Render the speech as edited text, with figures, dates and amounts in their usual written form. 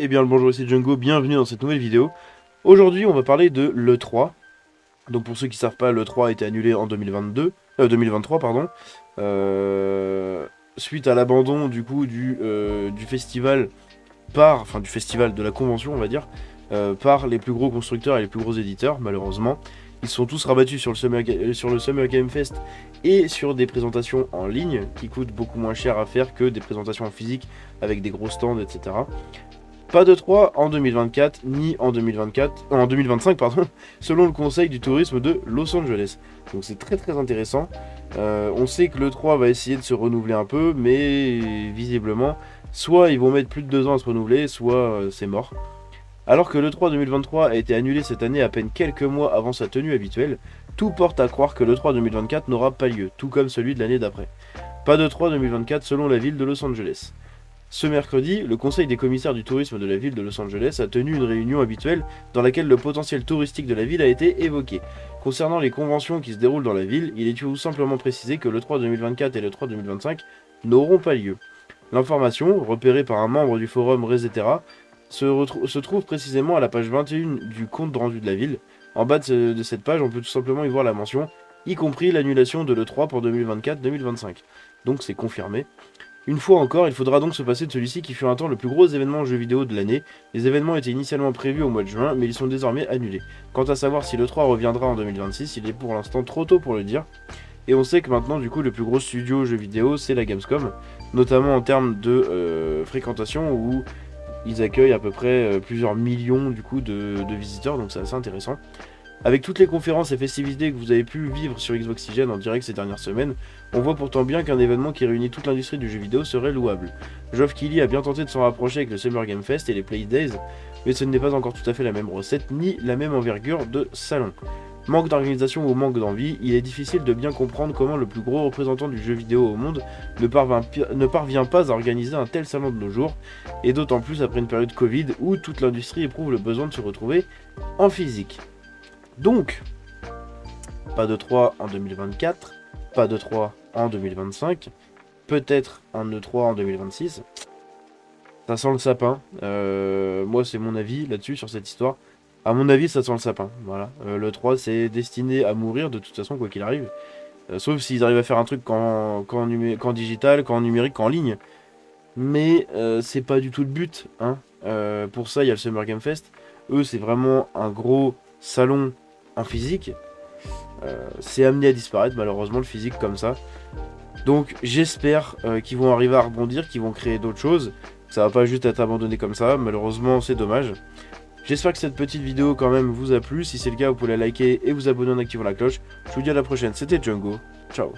Eh bien le bonjour, ici Django, bienvenue dans cette nouvelle vidéo. Aujourd'hui on va parler de l'E3. Donc pour ceux qui ne savent pas, l'E3 a été annulé en 2023 pardon. Suite à l'abandon du coup du festival du festival de la convention on va dire, par les plus gros constructeurs et les plus gros éditeurs malheureusement. Ils sont tous rabattus sur le Summer Game Fest et sur des présentations en ligne qui coûtent beaucoup moins cher à faire que des présentations en physique avec des gros stands etc. Pas de 3 en 2024, ni en 2025, pardon, selon le Conseil du tourisme de Los Angeles. Donc c'est très intéressant. On sait que le 3 va essayer de se renouveler un peu, mais visiblement, soit ils vont mettre plus de 2 ans à se renouveler, soit c'est mort. Alors que le 3 2023 a été annulé cette année à peine quelques mois avant sa tenue habituelle, tout porte à croire que le 3 2024 n'aura pas lieu, tout comme celui de l'année d'après. Pas de 3 2024 selon la ville de Los Angeles. Ce mercredi, le conseil des commissaires du tourisme de la ville de Los Angeles a tenu une réunion habituelle dans laquelle le potentiel touristique de la ville a été évoqué. Concernant les conventions qui se déroulent dans la ville, il est tout simplement précisé que le 3 2024 et le 3 2025 n'auront pas lieu. L'information, repérée par un membre du forum Resetera, se trouve précisément à la page 21 du compte rendu de la ville. En bas de cette page, on peut tout simplement y voir la mention, y compris l'annulation de l'E3 pour 2024-2025. Donc c'est confirmé. Une fois encore, il faudra donc se passer de celui-ci qui fut un temps le plus gros événement jeu vidéo de l'année. Les événements étaient initialement prévus au mois de juin, mais ils sont désormais annulés. Quant à savoir si l'E3 reviendra en 2026, il est pour l'instant trop tôt pour le dire. Et on sait que maintenant, du coup, le plus gros studio jeu vidéo, c'est la Gamescom, notamment en termes de fréquentation, où ils accueillent à peu près plusieurs millions du coup, de visiteurs, donc c'est assez intéressant. Avec toutes les conférences et festivités que vous avez pu vivre sur Xboxygène en direct ces dernières semaines, on voit pourtant bien qu'un événement qui réunit toute l'industrie du jeu vidéo serait louable. Geoff Keighley a bien tenté de s'en rapprocher avec le Summer Game Fest et les Play Days, mais ce n'est pas encore tout à fait la même recette ni la même envergure de salon. Manque d'organisation ou manque d'envie, il est difficile de bien comprendre comment le plus gros représentant du jeu vidéo au monde ne parvient pas à organiser un tel salon de nos jours, et d'autant plus après une période Covid où toute l'industrie éprouve le besoin de se retrouver en physique. Donc, pas de 3 en 2024, pas de 3 en 2025, peut-être un E3 en 2026. Ça sent le sapin. Moi, c'est mon avis là-dessus, sur cette histoire. À mon avis, ça sent le sapin. Voilà. L'E3, c'est destiné à mourir de toute façon, quoi qu'il arrive. Sauf s'ils arrivent à faire un truc qu'en digital, qu'en numérique, qu'en ligne. Mais c'est pas du tout le but. Hein. Pour ça, il y a le Summer Game Fest. Eux, c'est vraiment un gros salon en physique. C'est amené à disparaître malheureusement le physique comme ça. Donc j'espère qu'ils vont arriver à rebondir, qu'ils vont créer d'autres choses. Ça va pas juste être abandonné comme ça, malheureusement c'est dommage. J'espère que cette petite vidéo quand même vous a plu. Si c'est le cas, vous pouvez la liker et vous abonner en activant la cloche. Je vous dis à la prochaine, c'était Django. Ciao.